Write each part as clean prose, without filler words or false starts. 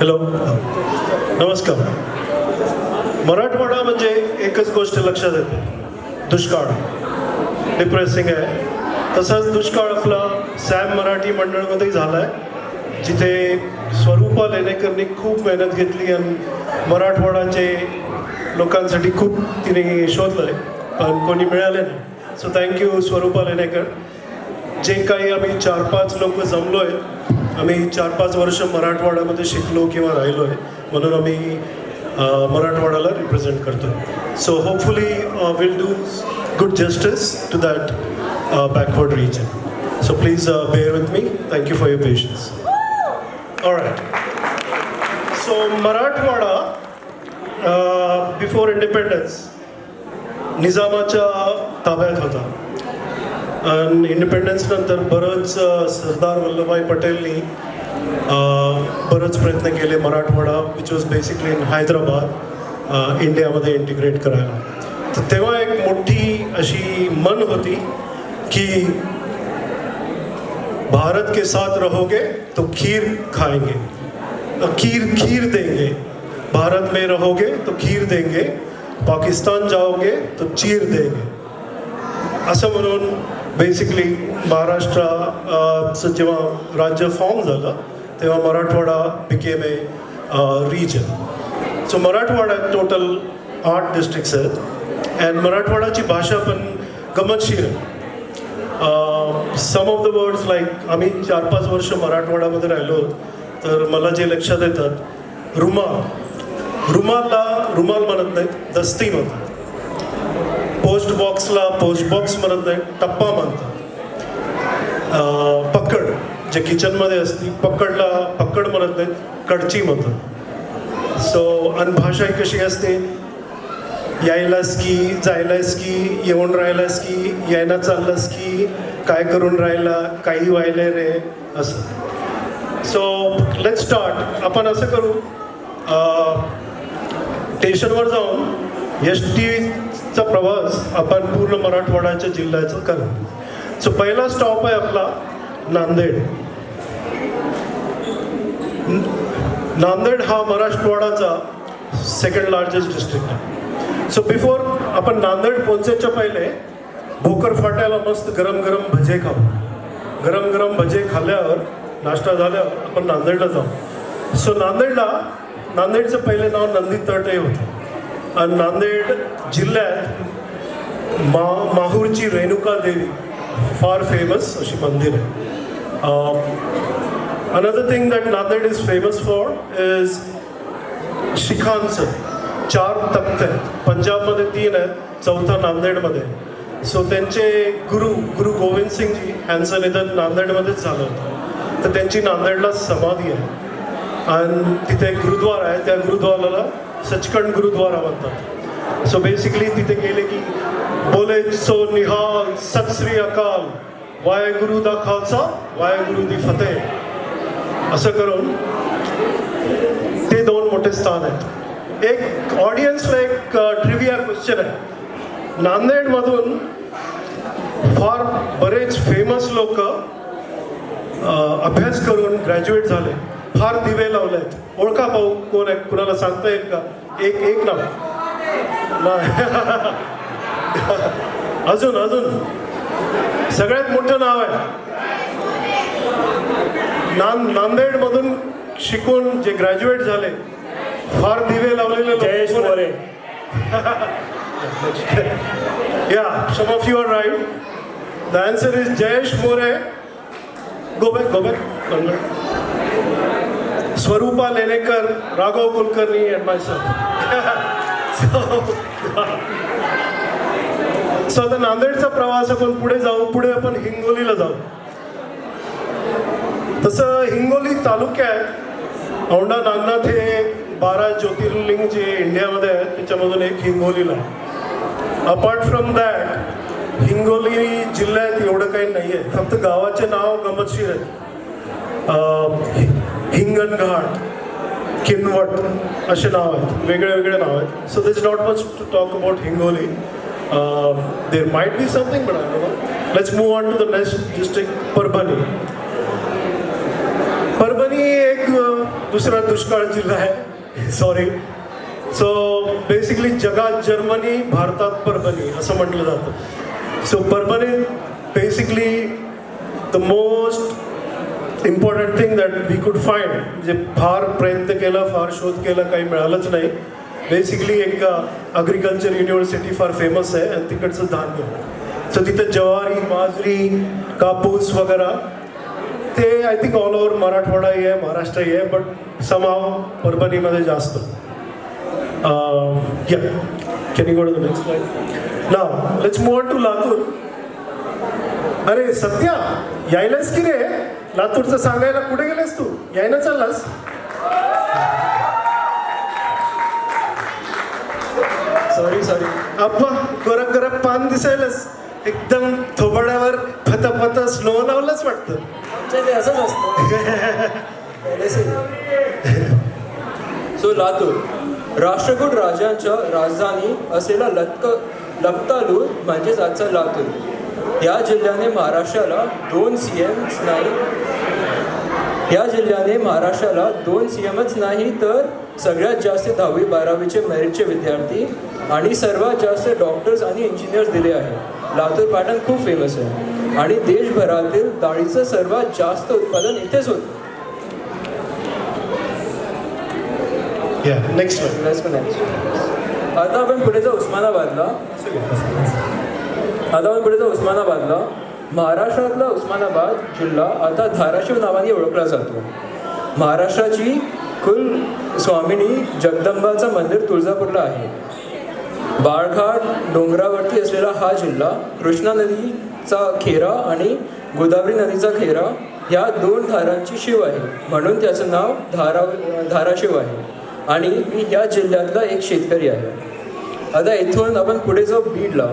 Hello, नमस्कार. मराठवाडा म्हणजे एकच गोष्ट लक्षात येते, दुष्काळ. डिप्रेसिंग आहे. तसाच दुष्काळ आपला सॅम मराठी मंडळमध्ये झाला आहे, जिथे स्वरूपा लेणेकरनी खूप मेहनत घेतली आणि मराठवाडाचे लोकांसाठी खूप तिने शोधलं आहे, पण कोणी मिळाले नाही. सो थँक्यू स्वरूपा लेणेकर. जे काही आम्ही 4-5 लोक जमलो आहे, आम्ही 4-5 वर्ष मराठवाड्यामध्ये शिकलो किंवा राहिलो आहे, म्हणून आम्ही मराठवाड्याला रिप्रेझेंट करतो. So hopefully will do good justice to that backward region. So please bear with me. Thank you for your patience. All right. So Marathwada, before independence, निजामाच्या ताब्यात होता. आणि इंडिपेंडन्स नंतर बरंच सरदार वल्लभभाई पटेलनी बरंच प्रयत्न केले Marathwada, which was basically in Hyderabad, इंडियामध्ये integrate करायला. तर तेव्हा एक मोठी अशी मन होती कि भारत के साथ रहोगे तो खीर खाएंगे, खीर देंगे. भारत में रहोगे तो खीर देंगे, पाकिस्तान जाओगे तो चीर देंगे. असं म्हणून बेसिकली महाराष्ट्राचं जेव्हा राज्य फॉर्म झालं तेव्हा Marathwada became a region. So मराठवाड्यात टोटल 8 डिस्ट्रिक्ट्स आहेत. अँड मराठवाड्याची भाषा पण गमतशीर आहे. Some of the words like, आम्ही 4-5 वर्ष मराठवाड्यामध्ये राहिलो, तर मला जे लक्षात येतात, रुमालला रुमाल म्हणत नाहीत, दस्ती म्हणतात. पोस्ट बॉक्सला पोस्ट बॉक्स म्हणत नाहीत, टप्पा म्हणतात. पकड जे किचनमध्ये असते, पकडला पकड म्हणत नाहीत, कडची म्हणतात. सो आणि भाषा ही कशी असते, यायलास की, जायलास की, येऊन राहिलास की, यायला चाललास की, काय करून राहिला, काही व्हायला रे, असं. So let start. आपण असं करू, स्टेशनवर जाऊन एसटीचा प्रवास आपण पूर्ण मराठवाड्याच्या जिल्ह्याचं करू. सो पहिला स्टॉप आहे आपला नांदेड. नांदेड हा मराठवाड्याचा 2nd लार्जेस्ट डिस्ट्रिक्ट आहे. सो बिफोर आपण नांदेड पोहोचायच्या पहिले भोकर फाट्याला मस्त गरम गरम भजे खाऊ. गरम गरम भजे खाल्ल्यावर, नाश्ता झाल्यावर आपण नांदेडला जाऊ. सो नांदेडचं पहिले नाव नंदी तट हे होतं. आणि नांदेड जिल्ह्यात माहूरची रेणुका देवी फार फेमस अशी मंदिर आहे. Another thing that Nanded is famous for is शिखांचं 4 तख्त आहेत. पंजाबमध्ये 3 आहेत, 4था नांदेडमध्ये. सो त्यांचे गुरु गोविंद सिंगजी यांचं निधन नांदेडमध्येच झालं होतं, तर त्यांची नांदेडला समाधी आहे. आणि तिथे एक गुरुद्वारा आहे, त्या गुरुद्वाराला सचखंड गुरुद्वारा म्हणतात. सो बेसिकली तिथे गेले की बोले सो निहाल सत श्री अकाल, वाहेगुरु दा खालसा वाहेगुरु दी फतेह, असं करून ते 2 मोठे स्थान आहेत. एक ऑडियन्सला एक ट्रिव्हिया क्वेश्चन आहे. नांदेडमधून फार बरेच फेमस लोक अभ्यास करून ग्रॅज्युएट झाले, फार दिवे लावले आहेत. ओळखा पाहू कोण आहे, कुणाला सांगता येईल का? एक नाव अजून सगळ्यात मोठं नाव आहे. नांदेडमधून शिकून जे ग्रॅज्युएट झाले, फार दिवे लावलेले Jayesh More. Yeah, some of you are right. The answer is Jayesh More. Go back. Swarupa Lenekar, Raghav Kulkarni and myself. So the नांदेडचा प्रवास आपण पुढे जाऊ. पुढे आपण हिंगोलीला जाऊ. तसं हिंगोली तालुक्यात औंढा नागनाथ हे 12 ज्योतिर्लिंग जे इंडियामध्ये आहेत त्याच्यामधून एक हिंगोलीला आहे. अपार्ट फ्रॉम दॅट हिंगोली जिल्ह्यात एवढं काही नाही आहे, फक्त गावाचे नाव गमतशीर आहेत. हिंगणघाट, किनवट असे नाव आहेत, वेगळे नाव आहेत. So this is not much to talk about Hingoli. There might be something, but I don't know. Let's move on to the next district, Parbhani. Parbhani एक दुसरा दुष्काळ जिल्हा आहे सॉरी. सो बेसिकली जगात जर्मनी, भारतात परभणी असं म्हटलं जातं. So Parbhani basically the most important thing that we could find, म्हणजे फार प्रयत्न केला, फार शोध केला, काही मिळालंच नाही. बेसिकली एक ॲग्रिकल्चर युनिव्हर्सिटी फार फेमस आहे आणि तिकडचं धान्य. सो तिथं ज्वारी, बाजरी, कापूस वगैरे ते आय थिंक ऑल ओव्हर मराठवाडाही आहे, महाराष्ट्रही आहे, बट समाव परभणीमध्ये जास्त. Yeah, can you go to the next slide? Now, let's move on to Latur. अरे सत्या, यायलास की रे? लातूरचं सांगायला कुठे गेलेस तू? यायला चाललास? सॉरी अप्पा, गरम गरम पान दिसायलास, एकदम थोबाड्यावर फता स्नो लावलंच वाटतं. आमच्या इथे असंच असतं. सो लातूर राष्ट्रकूट राजांच्या राजधानी असलेला लखतालूर म्हणजेच आजचा लातूर या जिल्ह्याने महाराष्ट्राला दोन सीएमच नाही तर सगळ्यात जास्त 10वी 12वीचे मेरिटचे विद्यार्थी आणि सर्वात जास्त डॉक्टर्स आणि इंजिनियर्स दिले आहेत. लातूर पॅटर्न खूप फेमस आहे आणि देशभरातील डाळीचं सर्वात जास्त उत्पादन इथेच होतं. नेक्स्ट. आता आपण पुढे जाऊ उस्मानाबादला. महाराष्ट्रातला उस्मानाबाद जिल्हा आता धाराशिव नावाने ओळखला जातो. महाराष्ट्राची कुल स्वामिनी जगदंबाचं मंदिर तुळजापूरला आहे. बाळघाट डोंगरावरती असलेला हा जिल्हा कृष्णा नदीचा खेरा आणि गोदावरी नदीचा खेरा ह्या दोन धारांची शिव आहे, म्हणून त्याचं नाव धाराशिव आहे. आणि मी ह्या जिल्ह्यातला एक शेतकरी आहे. आता इथून आपण पुढे जाऊ बीडला.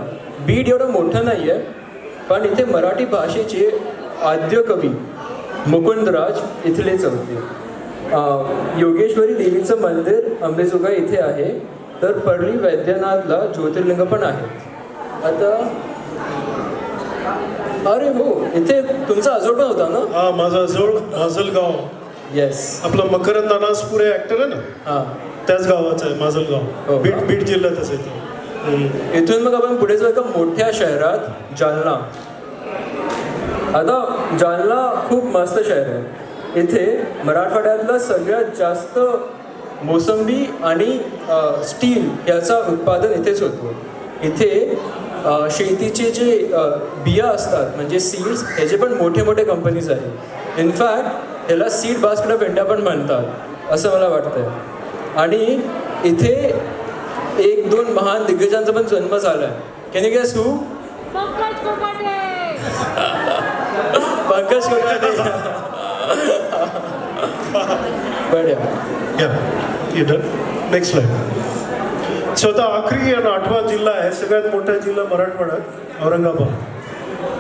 बीड एवढं मोठं नाही आहे, पण इथे मराठी भाषेचे आद्य कवी मुकुंदराज इथलेच होते. योगेश्वरी देवीचं मंदिर अंबेजोगाई इथे आहे, तर परळी वैद्यनाथला ज्योतिर्लिंग पण आहेत. आता अरे हो, इथे तुमचा आजोळ पण होता ना? हा, माझा आजोळ माजलगाव. येस, आपला मकरंद अनासपुरे ऍक्टर आहे ना, हां, त्याच गावाचं आहे माजलगाव. बीड जिल्ह्यातच येतो. इथून मग आपण पुढे जाऊ एका मोठ्या शहरात जालना. आता जालना खूप मस्त शहर आहे. इथे मराठवाड्यातलं सगळ्यात जास्त मोसंबी आणि स्टील याचा उत्पादन इथेच होतो. इथे शेतीचे जे बिया असतात म्हणजे सीड्स, ह्याचे पण मोठे मोठे कंपनीज आहेत. इनफॅक्ट ह्याला सीड बास्केट ऑफ इंडिया पण म्हणतात असं मला वाटतंय. आणि इथे 1-2 महान दिग्गजांचा पण जन्म झाला आहे. Can you guess who? Pankaj Kokate. Next slide. So आता आखरी आणि 8वा जिल्हा आहे, सगळ्यात मोठा जिल्हा मराठवाड्यात, औरंगाबाद.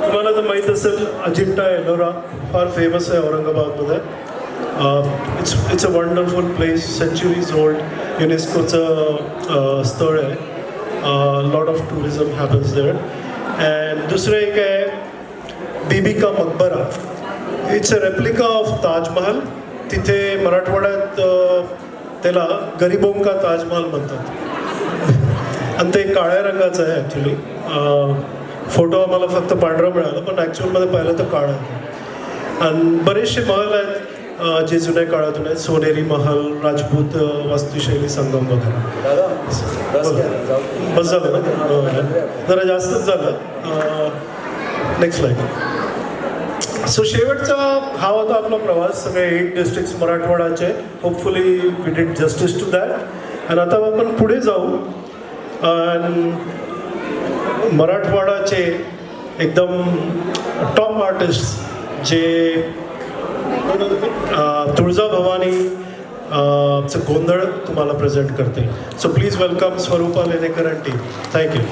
तुम्हाला तर माहीत असेल, अजिंठा एलोरा फार फेमस आहे औरंगाबादमध्ये. It's a wonderful place, centuries old, युनेस्कोचं स्थळ आहे. Lot of tourism happens there. And दुसरं एक आहे Bibi ka Maqbara. It's a replica of Taj Mahal. तिथे मराठवाड्यात त्याला गरीबों का ताजमहल म्हणतात. आणि ते काळ्या रंगाचं आहे ॲक्च्युली. फोटो आम्हाला फक्त पांढरा मिळाला, पण ॲक्च्युअलमध्ये पाहिलं तर काळं आहे. आणि बरेचसे महल आहेत जे जुन्या काळातून आहेत. सोनेरी महल, राजपूत वास्तुशैली संगम वगैरे. बस झालं ना, जरा जास्तच झालं. Next slide. सो शेवटचा हा होता आपला प्रवास, सगळे 8 डिस्ट्रिक्ट्स मराठवाड्याचे. Hopefully we did justice to that. आणि आता आपण पुढे जाऊ. मराठवाड्याचे एकदम टॉप आर्टिस्ट जे तुळजाभवानी चं गोंधळ तुम्हाला प्रेझेंट करते. सो प्लीज वेलकम स्वरूपा लेणेकर आणि टीम. थँक्यू.